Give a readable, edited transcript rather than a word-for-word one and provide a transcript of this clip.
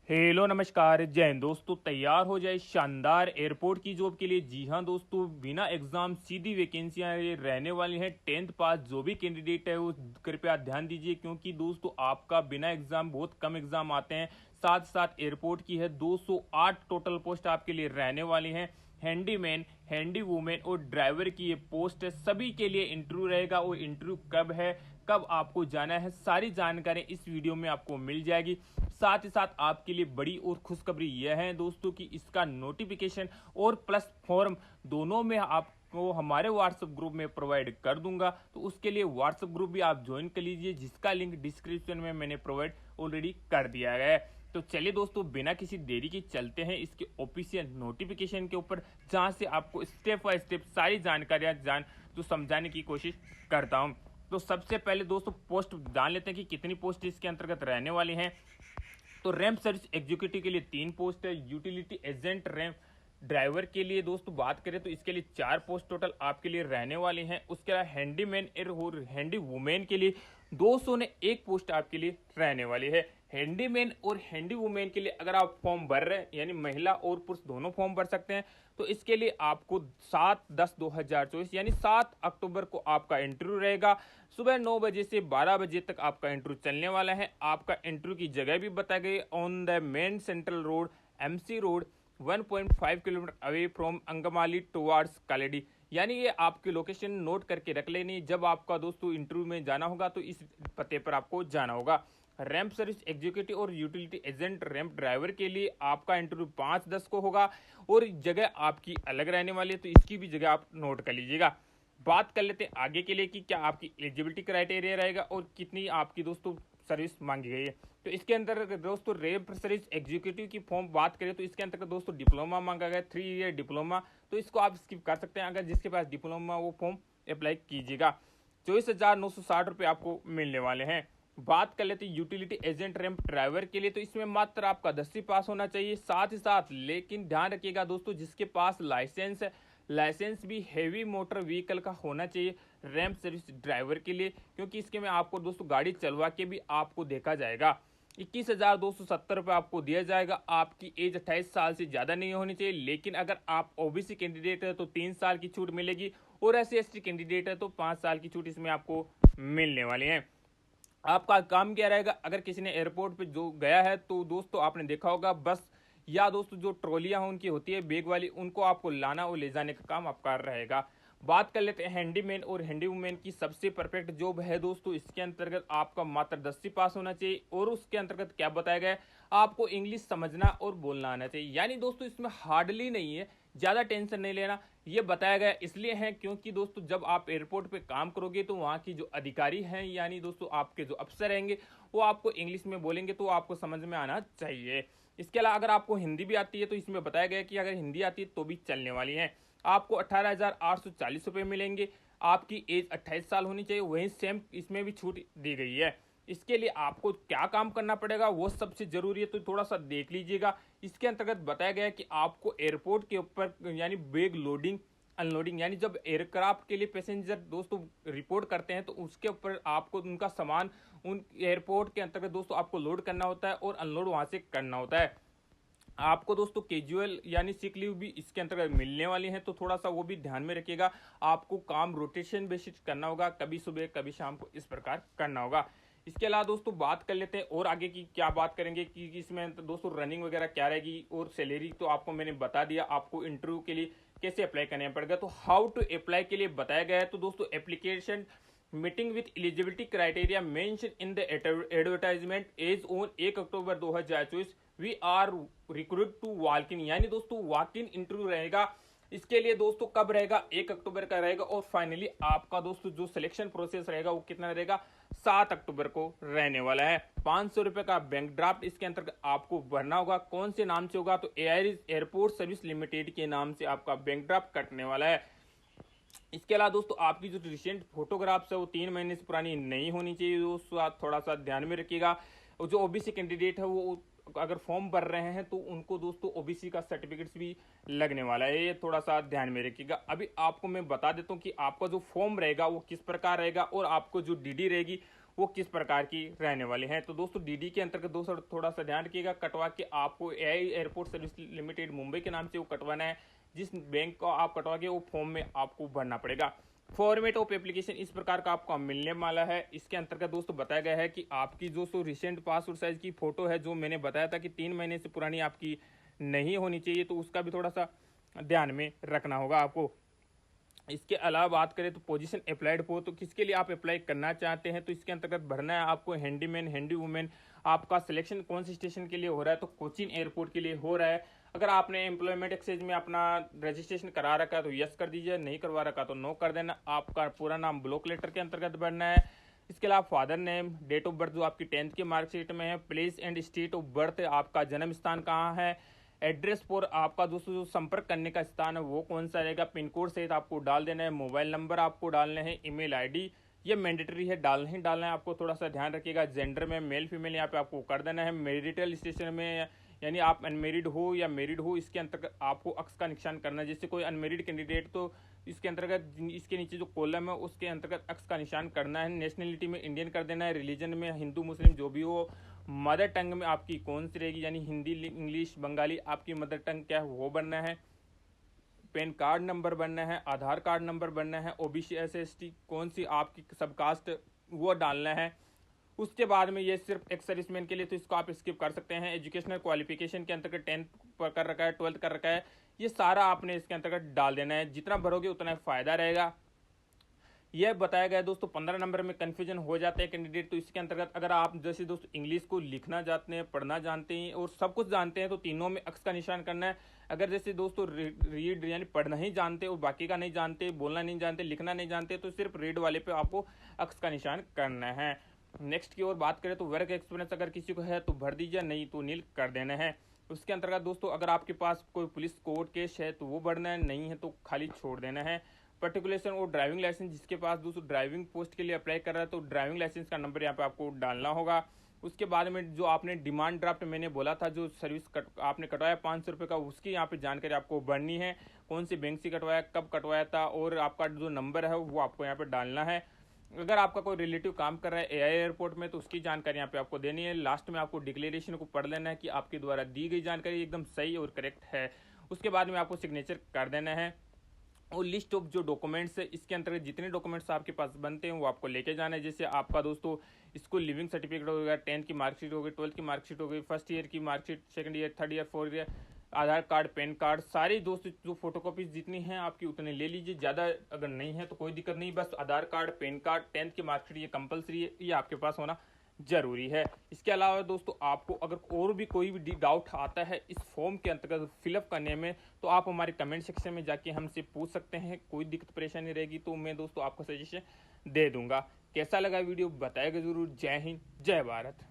Hello नमस्कार जय हिंद दोस्तों। तैयार हो जाए शानदार एयरपोर्ट की जॉब के लिए। जी हाँ दोस्तों, बिना एग्जाम सीधी वैकेंसियां रहने वाली हैं। 10th पास जो भी कैंडिडेट है वो कृपया ध्यान दीजिए, क्योंकि दोस्तों आपका बिना एग्जाम बहुत कम एग्जाम आते हैं। साथ साथ एयरपोर्ट की है 208 टोटल पोस्ट आपके लिए रहने वाली हैं। हैंडीमैन, हैंडी वुमेन और ड्राइवर की ये पोस्ट है। सभी के लिए इंटरव्यू रहेगा। और इंटरव्यू कब है, कब आपको जाना है, सारी जानकारी इस वीडियो में आपको मिल जाएगी। साथ ही साथ आपके लिए बड़ी और खुशखबरी यह है दोस्तों कि इसका नोटिफिकेशन और प्लस फॉर्म दोनों में आपको हमारे व्हाट्सएप ग्रुप में प्रोवाइड कर दूंगा। तो उसके लिए व्हाट्सएप ग्रुप भी आप ज्वाइन कर लीजिए, जिसका लिंक डिस्क्रिप्शन में मैंने प्रोवाइड ऑलरेडी कर दिया है। तो चलिए दोस्तों, बिना किसी देरी के चलते हैं इसके ऑफिशियल नोटिफिकेशन के ऊपर, जहां से आपको स्टेप बाय स्टेप सारी जानकारियां तो समझाने की कोशिश करता हूं। तो सबसे पहले दोस्तों पोस्ट जान लेते हैं कि कितनी पोस्ट इसके अंतर्गत रहने वाली हैं। तो रैंप सर्विस एग्जीक्यूटिव के लिए 3 पोस्ट है। यूटिलिटी एजेंट रैंप ड्राइवर के लिए दोस्तों बात करें तो इसके लिए 4 पोस्ट टोटल आपके लिए रहने वाली हैं। उसके अलावा हैंडीमैन और हैंडी वुमेन के लिए 201 पोस्ट आपके लिए रहने वाली है। हैंडीमैन और हैंडी वुमेन के लिए अगर आप फॉर्म भर रहे हैं, यानी महिला और पुरुष दोनों फॉर्म भर सकते हैं, तो इसके लिए आपको 7/10/2024 यानी 7 अक्टूबर को आपका इंटरव्यू रहेगा। सुबह 9 बजे से 12 बजे तक आपका इंटरव्यू चलने वाला है। आपका इंटरव्यू की जगह भी बताई गई, on the main central road, MC road, 1.5 kilometre away from Angamaly towards Kalady. यानी ये आपकी लोकेशन नोट करके रख लेनी। जब आपका दोस्तों इंटरव्यू में जाना होगा तो इस पते पर आपको जाना होगा। रैंप सर्विस एग्जीक्यूटिव और यूटिलिटी एजेंट रैंप ड्राइवर के लिए आपका इंटरव्यू 5/10 को होगा और जगह आपकी अलग रहने वाली है, तो इसकी भी जगह आप नोट कर लीजिएगा। बात कर लेते हैं आगे के लिए कि क्या आपकी एलिजिबिलिटी क्राइटेरिया रहेगा और कितनी आपकी दोस्तों सर्विस मांगी गई है। तो इसके अंतर्गत दोस्तों रैंप सर्विस एग्जीक्यूटिव की फॉर्म बात करें तो इसके अंतर्गत दोस्तों डिप्लोमा मांगा गया, 3 ईयर डिप्लोमा। तो इसको आप स्किप कर सकते हैं। अगर जिसके पास डिप्लोमा वो फॉर्म अप्लाई कीजिएगा। 24,960 रुपये आपको मिलने वाले हैं। बात कर लेते हैं यूटिलिटी एजेंट रैंप ड्राइवर के लिए, तो इसमें मात्र आपका 10वीं पास होना चाहिए। साथ ही साथ लेकिन ध्यान रखिएगा दोस्तों, जिसके पास लाइसेंस है, लाइसेंस भी हैवी मोटर व्हीकल का होना चाहिए रैंप सर्विस ड्राइवर के लिए, क्योंकि इसके में आपको दोस्तों गाड़ी चलवा के भी आपको देखा जाएगा। 21,270 रुपये आपको दिया जाएगा। आपकी एज 28 साल से ज़्यादा नहीं होनी चाहिए। लेकिन अगर आप OBC कैंडिडेट है तो 3 साल की छूट मिलेगी, और SC/ST कैंडिडेट है तो 5 साल की छूट इसमें आपको मिलने वाली है। आपका काम क्या रहेगा, अगर किसी ने एयरपोर्ट पे जो गया है तो दोस्तों आपने देखा होगा बस या दोस्तों जो ट्रॉलियां उनकी होती है बैग वाली, उनको आपको लाना और ले जाने का काम आपका रहेगा। बात कर लेते हैं हैंडीमैन और हैंडी वुमेन की। सबसे परफेक्ट जॉब है दोस्तों, इसके अंतर्गत आपका मात्र 10वीं पास होना चाहिए। और उसके अंतर्गत क्या बताया गया है, आपको इंग्लिश समझना और बोलना आना चाहिए। यानी दोस्तों इसमें हार्डली नहीं है, ज़्यादा टेंशन नहीं लेना। ये बताया गया इसलिए है क्योंकि दोस्तों जब आप एयरपोर्ट पे काम करोगे तो वहाँ की जो अधिकारी हैं, यानी दोस्तों आपके जो अफसर रहेंगे, वो आपको इंग्लिश में बोलेंगे तो आपको समझ में आना चाहिए। इसके अलावा अगर आपको हिंदी भी आती है तो इसमें बताया गया कि अगर हिंदी आती है तो भी चलने वाली है। आपको 18,840 रुपये मिलेंगे। आपकी एज 28 साल होनी चाहिए। वहीं सेम इसमें भी छूट दी गई है। इसके लिए आपको क्या काम करना पड़ेगा वो सबसे जरूरी है, तो थोड़ा सा देख लीजिएगा। इसके अंतर्गत बताया गया है कि आपको एयरपोर्ट के ऊपर यानी बैग लोडिंग अनलोडिंग, यानी जब एयरक्राफ्ट के लिए पैसेंजर दोस्तों रिपोर्ट करते हैं तो उसके ऊपर आपको उनका सामान उन एयरपोर्ट के अंतर्गत दोस्तों आपको लोड करना होता है और अनलोड वहां से करना होता है। आपको दोस्तों कैजुअल यानी सिक लीव भी इसके अंतर्गत मिलने वाली है, तो थोड़ा सा वो भी ध्यान में रखिएगा। आपको काम रोटेशन बेसिस करना होगा, कभी सुबह कभी शाम को इस प्रकार करना होगा। इसके अलावा दोस्तों बात कर लेते हैं और आगे की क्या बात करेंगे कि इसमें तो दोस्तों रनिंग वगैरह क्या रहेगी और सैलरी तो आपको मैंने बता दिया। आपको इंटरव्यू के लिए कैसे अप्लाई करना पड़ेगा, तो हाउ टू अप्लाई के लिए बताया गया है। तो दोस्तों application meeting with eligibility criteria mention in the advertisement as on 1 October 2024 we are recruit to walk in, यानी दोस्तों वॉक इन इंटरव्यू रहेगा। इसके लिए दोस्तों कब रहेगा, 1 अक्टूबर का रहेगा। और फाइनली आपका दोस्तों जो सिलेक्शन प्रोसेस रहेगा वो कितना रहेगा, 7 अक्टूबर को रहने वाला है। 500 रुपए का बैंक ड्राफ्ट इसके अंतर्गत आपको भरना होगा। कौन से नाम से होगा, तो एयरपोर्ट सर्विस लिमिटेड के नाम से आपका बैंक ड्राफ्ट कटने वाला है। इसके अलावा दोस्तों आपकी जो रिसेंट फोटोग्राफ्स है वो 3 महीने से पुरानी नहीं होनी चाहिए दोस्तों, आप थोड़ा सा ध्यान में रखिएगा। और जो OBC कैंडिडेट है वो अगर फॉर्म भर रहे हैं तो उनको दोस्तों OBC का सर्टिफिकेट्स भी लगने वाला है, ये थोड़ा सा ध्यान में रखिएगा। अभी आपको मैं बता देता हूँ कि आपका जो फॉर्म रहेगा वो किस प्रकार रहेगा और आपको जो DD रहेगी वो किस प्रकार की रहने वाली हैं। तो दोस्तों डीडी के अंतर्गत दोस्तों थोड़ा सा ध्यान रखिएगा, कटवा के आपको AI airport service limited Mumbai के नाम से वो कटवाना है। जिस बैंक को आप कटवा के वो फॉर्म में आपको भरना पड़ेगा। फॉर्मेट ऑफ एप्लीकेशन इस प्रकार का आपको मिलने वाला है। इसके अंतर्गत दोस्तों बताया गया है कि आपकी जो रिसेंट पासपोर्ट साइज की फोटो है, जो मैंने बताया था कि 3 महीने से पुरानी आपकी नहीं होनी चाहिए, तो उसका भी थोड़ा सा ध्यान में रखना होगा आपको। इसके अलावा बात करें तो पोजीशन अप्लाइड फॉर, तो किसके लिए आप अप्लाई करना चाहते हैं, तो इसके अंतर्गत भरना है आपको हैंडीमैन, हैंडी वुमेन। आपका सिलेक्शन कौन से स्टेशन के लिए हो रहा है, तो कोचीन एयरपोर्ट के लिए हो रहा है। अगर आपने एम्प्लॉयमेंट एक्सचेंज में अपना रजिस्ट्रेशन करा रखा है तो यस कर दीजिए, नहीं करवा रखा तो नो कर देना। आपका पूरा नाम ब्लॉक लेटर के अंतर्गत भरना है। इसके अलावा father name, date of birth जो आपकी 10th की मार्कशीट में है, place and state of birth, आपका जन्म स्थान कहाँ है, एड्रेस फॉर आपका दोस्तों जो संपर्क करने का स्थान है वो कौन सा रहेगा, पिन कोड सहित आपको डाल देना है, मोबाइल नंबर आपको डालने हैं, ईमेल आईडी ये मैंडेटरी है, डालना ही डालना है आपको, थोड़ा सा ध्यान रखिएगा। जेंडर में मेल फीमेल यहाँ पे आपको कर देना है। मैरिटल स्टेशन में यानी आप अनमेरिड हो या मैरिड हो, इसके अंतर्गत आपको अक्स का निशान करना है। जैसे कोई अनमेरिड कैंडिडेट तो इसके अंतर्गत इसके नीचे जो कॉलम है उसके अंतर्गत अक्स का निशान करना है। नेशनलिटी में इंडियन कर देना है। रिलीजन में हिंदू मुस्लिम जो भी हो। मदर टंग में आपकी कौन सी रहेगी, यानी हिंदी इंग्लिश बंगाली, आपकी मदर टंग क्या है वो बनना है। पैन कार्ड नंबर बनना है, आधार कार्ड नंबर बनना है, ओबीसी SC कौन सी आपकी सबकास्ट वो डालना है। उसके बाद में ये सिर्फ एक सर्विसमैन के लिए, तो इसको आप स्किप कर सकते हैं। एजुकेशनल क्वालिफिकेशन के अंतर्गत 10th कर रखा है, 12th कर रखा है, ये सारा आपने इसके अंतर्गत डाल देना है। जितना भरोगे उतना फायदा रहेगा। यह बताया गया दोस्तों 15 नंबर में कन्फ्यूजन हो जाता है कैंडिडेट, तो इसके अंतर्गत अगर आप जैसे दोस्तों इंग्लिश को लिखना जानते हैं, पढ़ना जानते हैं और सब कुछ जानते हैं तो तीनों में अक्स का निशान करना है। अगर जैसे दोस्तों रीड यानी पढ़ना ही जानते और बाकी का नहीं जानते, बोलना नहीं जानते, लिखना नहीं जानते, तो सिर्फ रीड वाले पे आपको अक्स का निशान करना है। नेक्स्ट की ओर बात करें तो वर्क एक्सपीरियंस अगर किसी को है तो भर दीजिए, नहीं तो नील कर देना है। उसके अंतर्गत दोस्तों अगर आपके पास कोई पुलिस कोर्ट केस है तो वो भरना है, नहीं है तो खाली छोड़ देना है। पर्टिकुलेशन और ड्राइविंग लाइसेंस, जिसके पास दोस्तों ड्राइविंग पोस्ट के लिए अप्लाई कर रहा है तो ड्राइविंग लाइसेंस का नंबर यहाँ पे आपको डालना होगा। उसके बाद में जो आपने डिमांड ड्राफ्ट मैंने बोला था, जो सर्विस आपने कटवाया 500 रुपये का, उसकी यहाँ पे जानकारी आपको भरनी है। कौन सी बैंक से कटवाया, कब कटवाया था, और आपका जो नंबर है वो आपको यहाँ पे डालना है। अगर आपका कोई रिलेटिव काम कर रहा है एआई एयरपोर्ट में तो उसकी जानकारी यहाँ पे आपको देनी है। लास्ट में आपको डिक्लेरेशन को पढ़ लेना है कि आपके द्वारा दी गई जानकारी एकदम सही और करेक्ट है। उसके बाद में आपको सिग्नेचर कर देना है। और लिस्ट ऑफ जो डॉक्यूमेंट्स है, इसके अंतर्गत जितने डॉक्यूमेंट्स आपके पास बनते हैं वो आपको लेके जाना है। जैसे आपका दोस्तों स्कूल लिविंग सर्टिफिकेट हो गया, 10th की मार्कशीट हो गई, 12th की मार्कशीट हो गई, फर्स्ट ईयर की marksheet, second year, third year, fourth year, Aadhaar card, pan card, सारी दोस्तों जो फोटोकॉपीज जितनी हैं आपकी उतने ले लीजिए। ज़्यादा अगर नहीं है तो कोई दिक्कत नहीं, बस आधार कार्ड, पैन कार्ड, 10th की मार्कशीट ये कंपलसरी है, ये आपके पास होना जरूरी है। इसके अलावा दोस्तों आपको अगर और भी कोई भी डाउट आता है इस फॉर्म के अंतर्गत फिलअप करने में, तो आप हमारे कमेंट सेक्शन में जाके हमसे पूछ सकते हैं। कोई दिक्कत परेशानी रहेगी तो मैं दोस्तों आपको सजेशन दे दूंगा। कैसा लगा वीडियो बताएगा जरूर। जय हिंद, जय भारत।